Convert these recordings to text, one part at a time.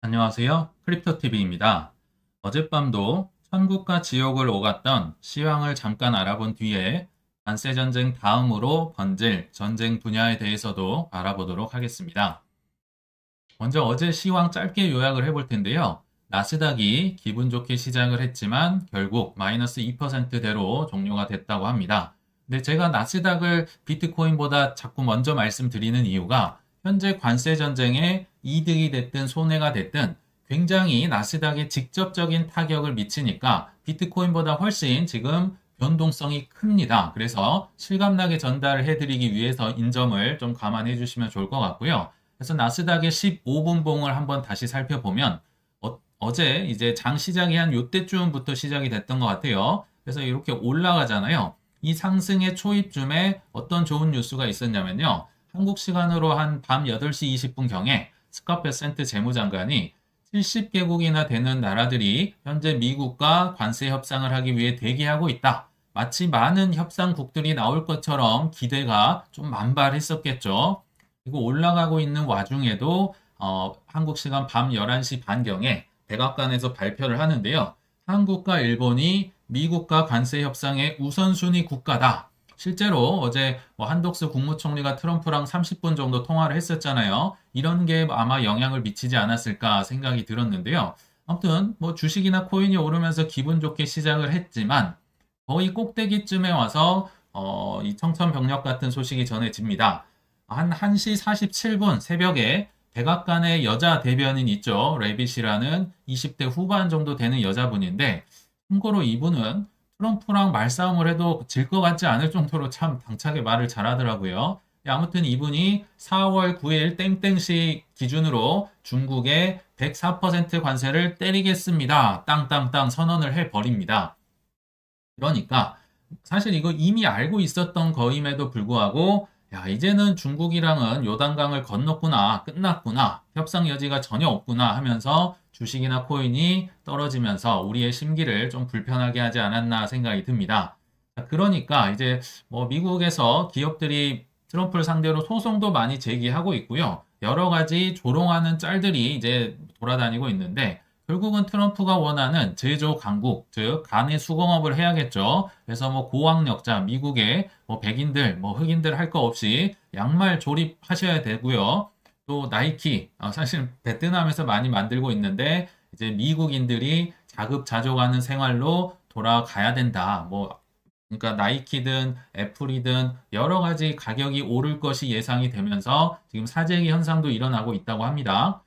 안녕하세요. 크립토TV입니다. 어젯밤도 천국과 지옥을 오갔던 시황을 잠깐 알아본 뒤에 관세전쟁 다음으로 번질 전쟁 분야에 대해서도 알아보도록 하겠습니다. 먼저 어제 시황 짧게 요약을 해볼 텐데요. 나스닥이 기분 좋게 시작을 했지만 결국 마이너스 2%대로 종료가 됐다고 합니다. 근데 제가 나스닥을 비트코인보다 자꾸 먼저 말씀드리는 이유가 현재 관세 전쟁에 이득이 됐든 손해가 됐든 굉장히 나스닥에 직접적인 타격을 미치니까 비트코인보다 훨씬 지금 변동성이 큽니다. 그래서 실감나게 전달을 해드리기 위해서인 점을 좀 감안해 주시면 좋을 것 같고요. 그래서 나스닥의 15분 봉을 한번 다시 살펴보면 어제 이제 장 시작이 한 요때쯤부터 시작이 됐던 것 같아요. 그래서 이렇게 올라가잖아요. 이 상승의 초입쯤에 어떤 좋은 뉴스가 있었냐면요. 한국 시간으로 한 밤 8시 20분경에 스캇 베센트 재무장관이 70개국이나 되는 나라들이 현재 미국과 관세 협상을 하기 위해 대기하고 있다. 마치 많은 협상국들이 나올 것처럼 기대가 좀 만발했었겠죠. 그리고 올라가고 있는 와중에도 한국 시간 밤 11시 반경에 백악관에서 발표를 하는데요. 한국과 일본이 미국과 관세 협상의 우선순위 국가다. 실제로 어제 한덕수 국무총리가 트럼프랑 30분 정도 통화를 했었잖아요. 이런 게 아마 영향을 미치지 않았을까 생각이 들었는데요. 아무튼 주식이나 코인이 오르면서 기분 좋게 시작을 했지만 거의 꼭대기쯤에 와서 이 청천벽력 같은 소식이 전해집니다. 한 1시 47분 새벽에 백악관의 여자 대변인 있죠. 레빗이라는 20대 후반 정도 되는 여자분인데 참고로 이분은 트럼프랑 말싸움을 해도 질 것 같지 않을 정도로 참 당차게 말을 잘하더라고요. 아무튼 이분이 4월 9일 땡땡시 기준으로 중국에 104% 관세를 때리겠습니다. 땅땅땅 선언을 해버립니다. 그러니까 사실 이거 이미 알고 있었던 거임에도 불구하고 이제는 중국이랑은 요단강을 건넜구나, 끝났구나, 협상 여지가 전혀 없구나 하면서 주식이나 코인이 떨어지면서 우리의 심기를 좀 불편하게 하지 않았나 생각이 듭니다. 그러니까 이제 미국에서 기업들이 트럼프를 상대로 소송도 많이 제기하고 있고요. 여러 가지 조롱하는 짤들이 이제 돌아다니고 있는데 결국은 트럼프가 원하는 제조 강국, 즉 간의 수공업을 해야겠죠. 그래서 고학력자, 미국의 백인들, 흑인들 할 거 없이 양말 조립하셔야 되고요. 또 나이키, 사실 베트남에서 많이 만들고 있는데 이제 미국인들이 자급자족하는 생활로 돌아가야 된다. 그러니까 나이키든 애플이든 여러 가지 가격이 오를 것이 예상이 되면서 지금 사재기 현상도 일어나고 있다고 합니다.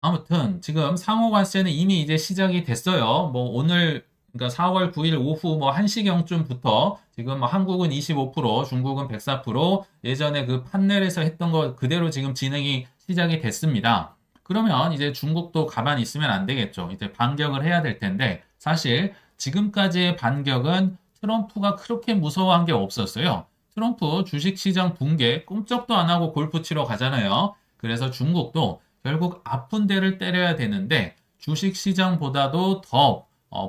아무튼 지금 상호관세는 이미 이제 시작이 됐어요. 오늘 그러니까 4월 9일 오후 1시경쯤부터 지금 한국은 25%, 중국은 104%, 예전에 그 판넬에서 했던 거 그대로 지금 진행이 시작이 됐습니다. 그러면 이제 중국도 가만히 있으면 안 되겠죠. 이제 반격을 해야 될 텐데 사실 지금까지의 반격은 트럼프가 그렇게 무서워한 게 없었어요. 트럼프 주식시장 붕괴 꿈쩍도 안 하고 골프 치러 가잖아요. 그래서 중국도 결국 아픈 데를 때려야 되는데 주식시장보다도 더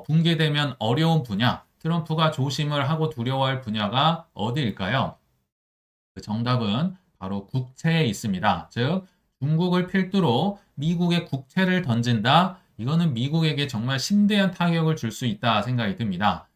붕괴되면 어려운 분야, 트럼프가 조심을 하고 두려워할 분야가 어디일까요? 그 정답은 바로 국채에 있습니다. 즉 중국을 필두로 미국의 국채를 던진다. 이거는 미국에게 정말 심대한 타격을 줄 수 있다 생각이 듭니다.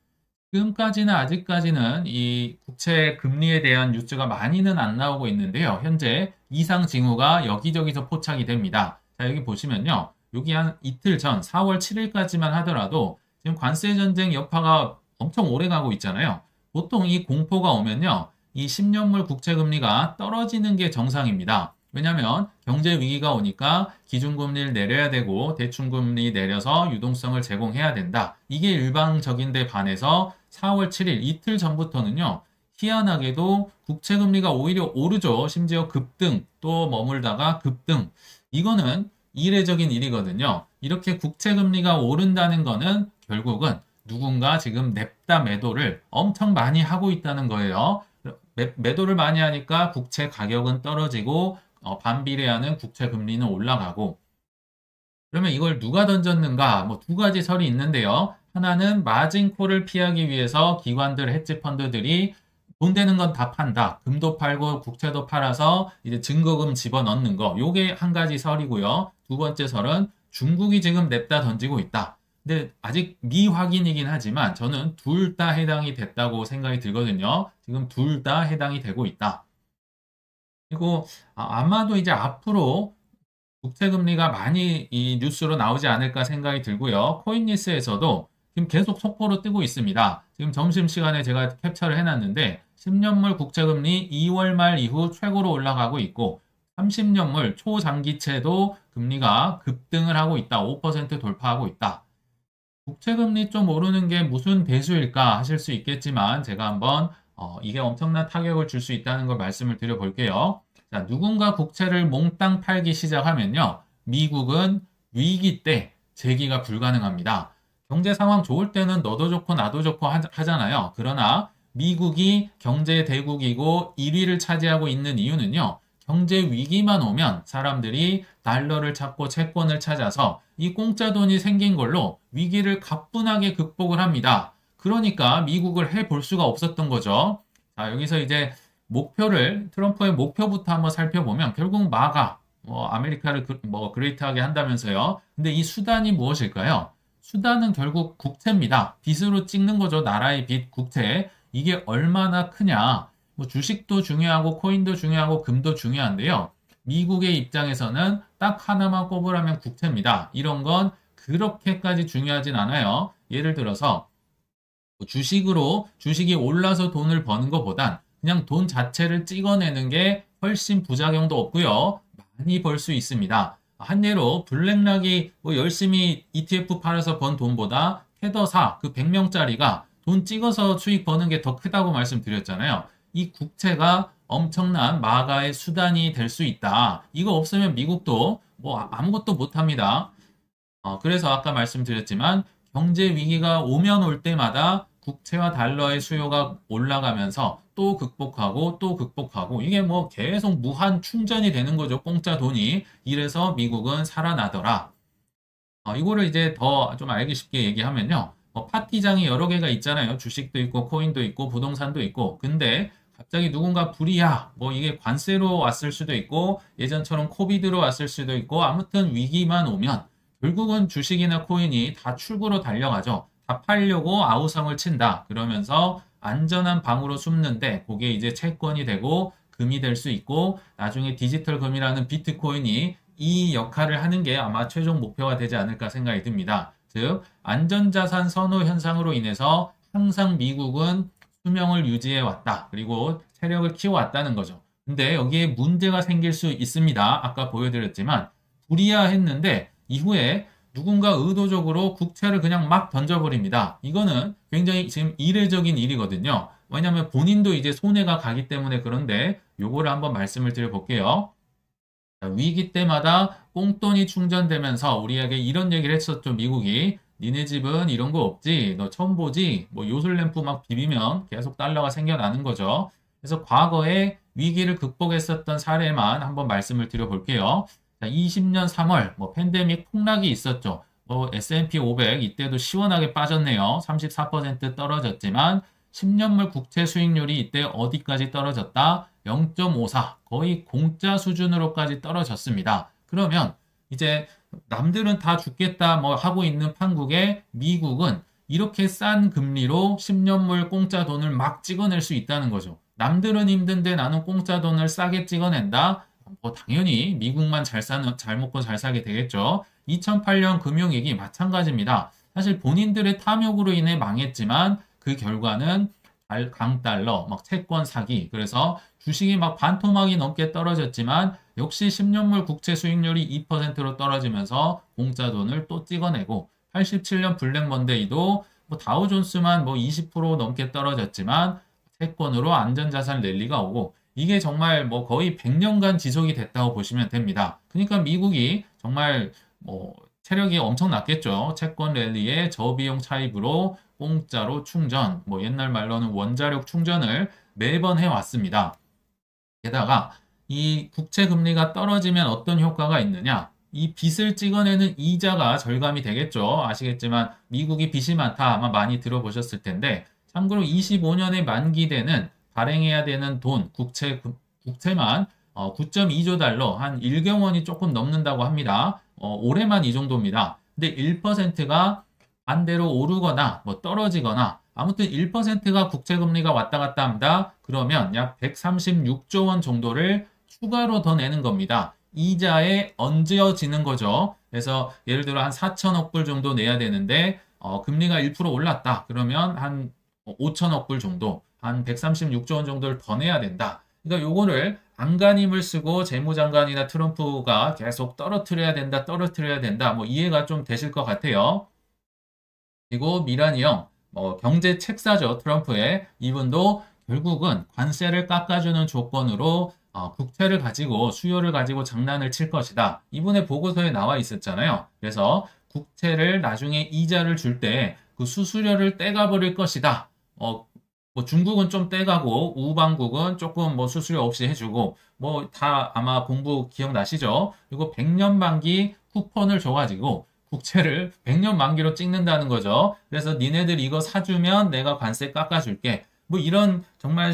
지금까지는 아직까지는 이 국채 금리에 대한 뉴스가 많이는 안 나오고 있는데요. 현재 이상 징후가 여기저기서 포착이 됩니다. 자, 여기 보시면요. 여기 한 이틀 전 4월 7일까지만 하더라도 지금 관세 전쟁 여파가 엄청 오래 가고 있잖아요. 보통 이 공포가 오면요. 이 10년물 국채 금리가 떨어지는 게 정상입니다. 왜냐하면 경제 위기가 오니까 기준금리를 내려야 되고 대출금리 내려서 유동성을 제공해야 된다. 이게 일방적인데 반해서 4월 7일 이틀 전부터는요. 희한하게도 국채금리가 오히려 오르죠. 심지어 급등 또 머물다가 급등. 이거는 이례적인 일이거든요. 이렇게 국채금리가 오른다는 거는 결국은 누군가 지금 냅다 매도를 엄청 많이 하고 있다는 거예요. 매도를 많이 하니까 국채 가격은 떨어지고 반비례하는 국채 금리는 올라가고 그러면 이걸 누가 던졌는가? 두 가지 설이 있는데요. 하나는 마진콜을 피하기 위해서 기관들, 헤지펀드들이 돈 되는 건 다 판다. 금도 팔고 국채도 팔아서 이제 증거금 집어넣는 거. 요게 한 가지 설이고요. 두 번째 설은 중국이 지금 냅다 던지고 있다. 근데 아직 미확인이긴 하지만 저는 둘 다 해당이 됐다고 생각이 들거든요. 지금 둘 다 해당이 되고 있다. 그리고 아마도 이제 앞으로 국채금리가 많이 이 뉴스로 나오지 않을까 생각이 들고요. 코인니스에서도 지금 계속 속보로 뜨고 있습니다. 지금 점심시간에 제가 캡처를 해놨는데 10년물 국채금리 2월 말 이후 최고로 올라가고 있고 30년물 초장기채도 금리가 급등을 하고 있다. 5% 돌파하고 있다. 국채금리 좀 오르는 게 무슨 배수일까 하실 수 있겠지만 제가 한번 이게 엄청난 타격을 줄 수 있다는 걸 말씀을 드려볼게요. 자, 누군가 국채를 몽땅 팔기 시작하면요. 미국은 위기 때 재기가 불가능합니다. 경제 상황 좋을 때는 너도 좋고 나도 좋고 하잖아요. 그러나 미국이 경제 대국이고 1위를 차지하고 있는 이유는요. 경제 위기만 오면 사람들이 달러를 찾고 채권을 찾아서 이 공짜 돈이 생긴 걸로 위기를 가뿐하게 극복을 합니다. 그러니까 미국을 해볼 수가 없었던 거죠. 자, 여기서 이제 트럼프의 목표부터 한번 살펴보면 결국 마가, 아메리카를 그레이트하게 한다면서요. 근데 이 수단이 무엇일까요? 수단은 결국 국채입니다. 빚으로 찍는 거죠. 나라의 빚, 국채. 이게 얼마나 크냐. 주식도 중요하고 코인도 중요하고 금도 중요한데요. 미국의 입장에서는 딱 하나만 꼽으라면 국채입니다. 이런 건 그렇게까지 중요하진 않아요. 예를 들어서 주식이 올라서 돈을 버는 것보단 그냥 돈 자체를 찍어내는 게 훨씬 부작용도 없고요. 많이 벌 수 있습니다. 한 예로 블랙락이 열심히 ETF 팔아서 번 돈보다 테더사 그 100명짜리가 돈 찍어서 수익 버는 게 더 크다고 말씀드렸잖아요. 이 국채가 엄청난 마가의 수단이 될 수 있다. 이거 없으면 미국도 아무것도 못합니다. 그래서 아까 말씀드렸지만 경제 위기가 오면 올 때마다 국채와 달러의 수요가 올라가면서 또 극복하고 이게 계속 무한 충전이 되는 거죠. 공짜 돈이. 이래서 미국은 살아나더라. 이거를 이제 더 좀 알기 쉽게 얘기하면요. 파티장이 여러 개가 있잖아요. 주식도 있고 코인도 있고 부동산도 있고. 근데 갑자기 누군가 불이야. 이게 관세로 왔을 수도 있고 예전처럼 코비드로 왔을 수도 있고 아무튼 위기만 오면 결국은 주식이나 코인이 다 출구로 달려가죠. 다 팔려고 아우성을 친다. 그러면서 안전한 방으로 숨는데 그게 이제 채권이 되고 금이 될 수 있고 나중에 디지털 금이라는 비트코인이 이 역할을 하는 게 아마 최종 목표가 되지 않을까 생각이 듭니다. 즉 안전자산 선호 현상으로 인해서 항상 미국은 수명을 유지해 왔다. 그리고 세력을 키워왔다는 거죠. 근데 여기에 문제가 생길 수 있습니다. 아까 보여드렸지만 불이야 했는데 이후에 누군가 의도적으로 국채를 그냥 막 던져버립니다. 이거는 굉장히 지금 이례적인 일이거든요. 왜냐하면 본인도 이제 손해가 가기 때문에 그런데 요거를 한번 말씀을 드려볼게요. 위기 때마다 꽁돈이 충전되면서 우리에게 이런 얘기를 했었죠. 미국이. 니네 집은 이런 거 없지? 너 처음 보지? 요술램프 막 비비면 계속 달러가 생겨나는 거죠. 그래서 과거에 위기를 극복했었던 사례만 한번 말씀을 드려볼게요. 자, 20년 3월 팬데믹 폭락이 있었죠. S&P 500 이때도 시원하게 빠졌네요. 34% 떨어졌지만 10년물 국채 수익률이 이때 어디까지 떨어졌다? 0.54 거의 공짜 수준으로까지 떨어졌습니다. 그러면 이제 남들은 다 죽겠다 하고 있는 판국에 미국은 이렇게 싼 금리로 10년물 공짜 돈을 막 찍어낼 수 있다는 거죠. 남들은 힘든데 나는 공짜 돈을 싸게 찍어낸다? 당연히 미국만 잘 먹고 잘 사게 되겠죠. 2008년 금융위기 마찬가지입니다. 사실 본인들의 탐욕으로 인해 망했지만 그 결과는 강달러, 채권 사기. 그래서 주식이 반토막이 넘게 떨어졌지만 역시 10년물 국채 수익률이 2%로 떨어지면서 공짜 돈을 또 찍어내고 87년 블랙 먼데이도 다우존스만 20% 넘게 떨어졌지만 채권으로 안전자산 랠리가 오고 이게 정말 거의 100년간 지속이 됐다고 보시면 됩니다. 그러니까 미국이 정말 체력이 엄청났겠죠. 채권 랠리에 저비용 차입으로 공짜로 충전, 옛날 말로는 원자력 충전을 매번 해왔습니다. 게다가 이 국채 금리가 떨어지면 어떤 효과가 있느냐? 이 빚을 찍어내는 이자가 절감이 되겠죠. 아시겠지만 미국이 빚이 많다 아마 많이 들어보셨을 텐데 참고로 25년에 만기되는 발행해야 되는 돈, 국채만 9.2조 달러, 한 1경원이 조금 넘는다고 합니다. 올해만 이 정도입니다. 근데 1%가 반대로 오르거나 뭐 떨어지거나 아무튼 1%가 국채금리가 왔다 갔다 합니다. 그러면 약 136조 원 정도를 추가로 더 내는 겁니다. 이자에 얹어지는 거죠. 그래서 예를 들어 한 4천억 불 정도 내야 되는데 금리가 1% 올랐다. 그러면 한 5천억 불 정도, 한 136조 원 정도를 더 내야 된다. 그러니까 요거를 안간힘을 쓰고 재무장관이나 트럼프가 계속 떨어뜨려야 된다, 떨어뜨려야 된다. 뭐 이해가 좀 되실 것 같아요. 그리고 미라니 형, 경제 책사죠. 트럼프의. 이분도 결국은 관세를 깎아주는 조건으로 국채를 가지고 수요를 가지고 장난을 칠 것이다. 이분의 보고서에 나와 있었잖아요. 그래서 국채를 나중에 이자를 줄 때 그 수수료를 떼가 버릴 것이다. 뭐 중국은 좀 떼가고 우방국은 조금 뭐 수수료 없이 해주고 뭐 다 아마 공부 기억나시죠? 그리고 100년 만기 쿠폰을 줘가지고 국채를 100년 만기로 찍는다는 거죠. 그래서 니네들 이거 사주면 내가 관세 깎아줄게. 뭐 이런 정말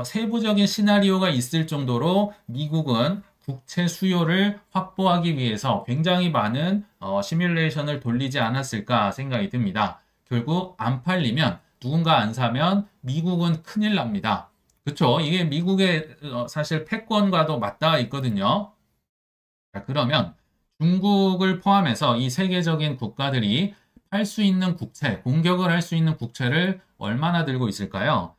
세부적인 시나리오가 있을 정도로 미국은 국채 수요를 확보하기 위해서 굉장히 많은 시뮬레이션을 돌리지 않았을까 생각이 듭니다. 결국 안 팔리면 누군가 안 사면 미국은 큰일 납니다. 그렇죠? 이게 미국의 사실 패권과도 맞닿아 있거든요. 자, 그러면 중국을 포함해서 이 세계적인 국가들이 할 수 있는 국채, 공격을 할 수 있는 국채를 얼마나 들고 있을까요?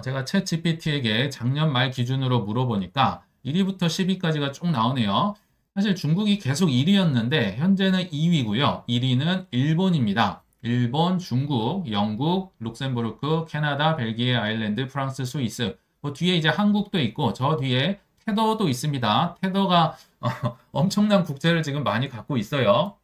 제가 챗 GPT에게 작년 말 기준으로 물어보니까 1위부터 10위까지가 쭉 나오네요. 사실 중국이 계속 1위였는데 현재는 2위고요. 1위는 일본입니다. 일본, 중국, 영국, 룩셈부르크, 캐나다, 벨기에, 아일랜드, 프랑스, 스위스. 뭐 뒤에 이제 한국도 있고 저 뒤에 테더도 있습니다. 테더가 엄청난 국채를 지금 많이 갖고 있어요.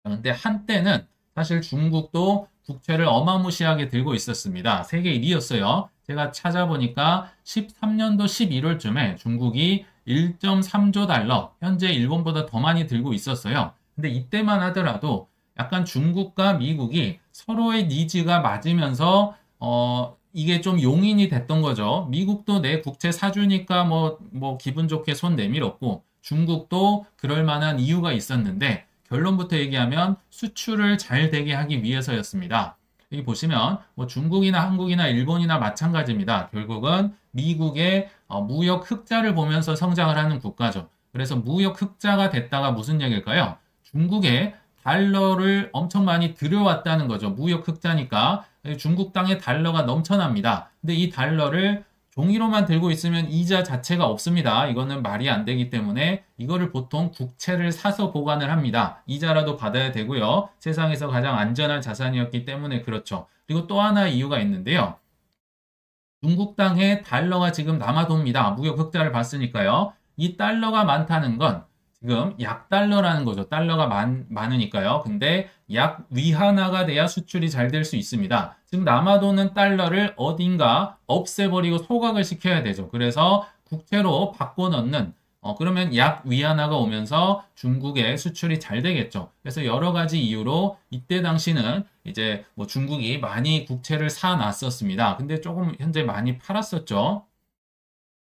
그런데 한때는 사실 중국도 국채를 어마무시하게 들고 있었습니다. 세계 1위였어요. 제가 찾아보니까 13년도 11월쯤에 중국이 1.3조 달러, 현재 일본보다 더 많이 들고 있었어요. 근데 이때만 하더라도 약간 중국과 미국이 서로의 니즈가 맞으면서 이게 좀 용인이 됐던 거죠. 미국도 내 국채 사주니까 뭐 기분 좋게 손 내밀었고 중국도 그럴 만한 이유가 있었는데 결론부터 얘기하면 수출을 잘 되게 하기 위해서였습니다. 여기 보시면 뭐 중국이나 한국이나 일본이나 마찬가지입니다. 결국은 미국의 무역 흑자를 보면서 성장을 하는 국가죠. 그래서 무역 흑자가 됐다가 무슨 얘기일까요? 중국에 달러를 엄청 많이 들여왔다는 거죠. 무역 흑자니까 중국 땅에 달러가 넘쳐납니다. 근데 이 달러를 종이로만 들고 있으면 이자 자체가 없습니다. 이거는 말이 안 되기 때문에 이거를 보통 국채를 사서 보관을 합니다. 이자라도 받아야 되고요. 세상에서 가장 안전한 자산이었기 때문에 그렇죠. 그리고 또 하나 이유가 있는데요. 중국 땅에 달러가 지금 남아돕니다. 무역 흑자를 봤으니까요. 이 달러가 많다는 건 지금 약달러라는 거죠. 달러가 많으니까요. 근데 약 위안화가 돼야 수출이 잘 될 수 있습니다. 지금 남아도는 달러를 어딘가 없애버리고 소각을 시켜야 되죠. 그래서 국채로 바꿔 넣는 그러면 약 위안화가 오면서 중국의 수출이 잘 되겠죠. 그래서 여러 가지 이유로 이때 당시는 이제 뭐 중국이 많이 국채를 사 놨었습니다. 근데 조금 현재 많이 팔았었죠.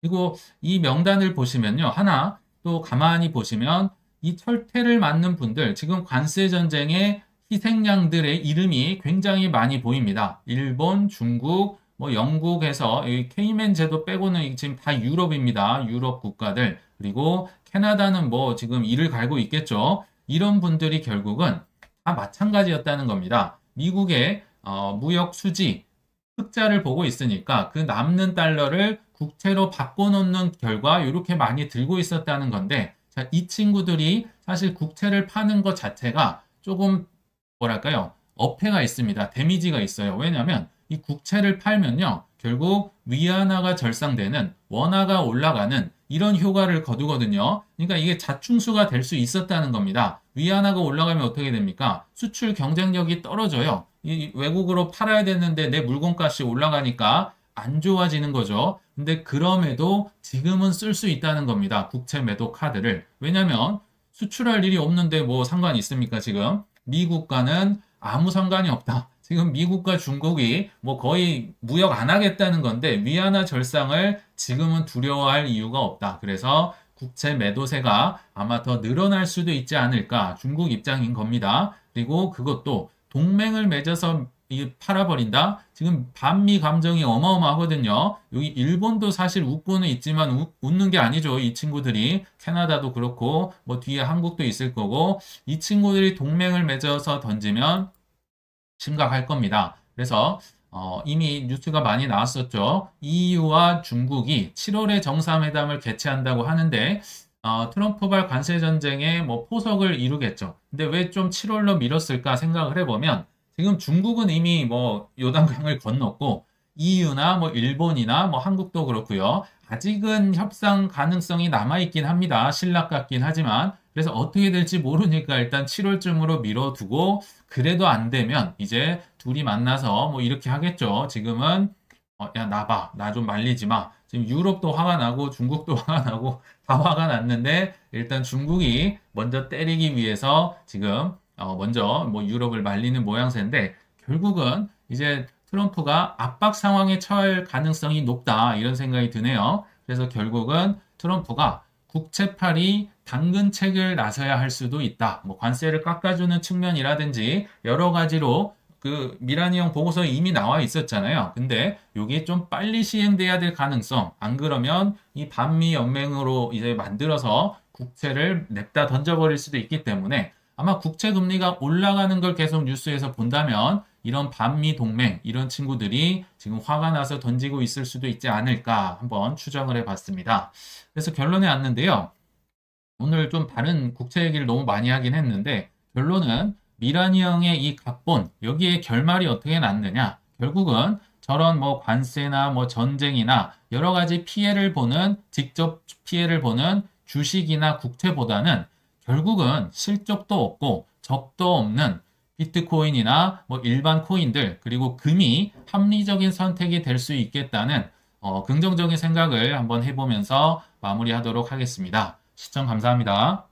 그리고 이 명단을 보시면요. 하나 또 가만히 보시면 이 철퇴를 맡는 분들, 지금 관세 전쟁의 희생양들의 이름이 굉장히 많이 보입니다. 일본, 중국, 뭐 영국에서 이 케이맨 제도 빼고는 지금 다 유럽입니다. 유럽 국가들. 그리고 캐나다는 뭐 지금 이를 갈고 있겠죠. 이런 분들이 결국은 다 마찬가지였다는 겁니다. 미국의 무역 수지, 흑자를 보고 있으니까 그 남는 달러를 국채로 바꿔놓는 결과 이렇게 많이 들고 있었다는 건데 자, 이 친구들이 사실 국채를 파는 것 자체가 조금 뭐랄까요? 어폐가 있습니다. 데미지가 있어요. 왜냐하면 이 국채를 팔면요. 결국 위안화가 절상되는 원화가 올라가는 이런 효과를 거두거든요. 그러니까 이게 자충수가 될 수 있었다는 겁니다. 위안화가 올라가면 어떻게 됩니까? 수출 경쟁력이 떨어져요. 이 외국으로 팔아야 되는데 내 물건값이 올라가니까 안 좋아지는 거죠. 근데 그럼에도 지금은 쓸 수 있다는 겁니다. 국채 매도 카드를. 왜냐면 수출할 일이 없는데 뭐 상관이 있습니까, 지금? 미국과는 아무 상관이 없다. 지금 미국과 중국이 뭐 거의 무역 안 하겠다는 건데 위안화 절상을 지금은 두려워할 이유가 없다. 그래서 국채 매도세가 아마 더 늘어날 수도 있지 않을까 중국 입장인 겁니다. 그리고 그것도 동맹을 맺어서 팔아버린다? 지금 반미 감정이 어마어마하거든요. 여기 일본도 사실 웃고는 있지만 웃는 게 아니죠. 이 친구들이. 캐나다도 그렇고 뭐 뒤에 한국도 있을 거고 이 친구들이 동맹을 맺어서 던지면 심각할 겁니다. 그래서 이미 뉴스가 많이 나왔었죠. EU와 중국이 7월에 정상회담을 개최한다고 하는데 트럼프발 관세 전쟁에 뭐 포석을 이루겠죠. 근데 왜 좀 7월로 미뤘을까 생각을 해보면 지금 중국은 이미 뭐 요단강을 건넜고 EU나 뭐 일본이나 뭐 한국도 그렇고요. 아직은 협상 가능성이 남아있긴 합니다. 신락 같긴 하지만 그래서 어떻게 될지 모르니까 일단 7월쯤으로 미뤄두고 그래도 안 되면 이제 둘이 만나서 뭐 이렇게 하겠죠. 지금은 야, 나 좀 말리지 마. 지금 유럽도 화가 나고 중국도 화가 나고 다 화가 났는데 일단 중국이 먼저 때리기 위해서 지금 먼저 뭐 유럽을 말리는 모양새인데 결국은 이제 트럼프가 압박 상황에 처할 가능성이 높다 이런 생각이 드네요. 그래서 결국은 트럼프가 국채팔이 당근책을 나서야 할 수도 있다. 뭐 관세를 깎아주는 측면이라든지 여러 가지로 그 미라니형 보고서에 이미 나와 있었잖아요. 근데 이게 좀 빨리 시행돼야 될 가능성. 안 그러면 이 반미 연맹으로 이제 만들어서 국채를 냅다 던져버릴 수도 있기 때문에 아마 국채 금리가 올라가는 걸 계속 뉴스에서 본다면 이런 반미 동맹 이런 친구들이 지금 화가 나서 던지고 있을 수도 있지 않을까 한번 추정을 해봤습니다. 그래서 결론에 왔는데요. 오늘 좀 다른 국채 얘기를 너무 많이 하긴 했는데 결론은 미라니 형의 이 각본 여기에 결말이 어떻게 났느냐 결국은 저런 뭐 관세나 뭐 전쟁이나 여러 가지 피해를 보는 직접 피해를 보는 주식이나 국채보다는 결국은 실적도 없고 적도 없는 비트코인이나 뭐 일반 코인들 그리고 금이 합리적인 선택이 될 수 있겠다는 긍정적인 생각을 한번 해보면서 마무리하도록 하겠습니다. 시청 감사합니다.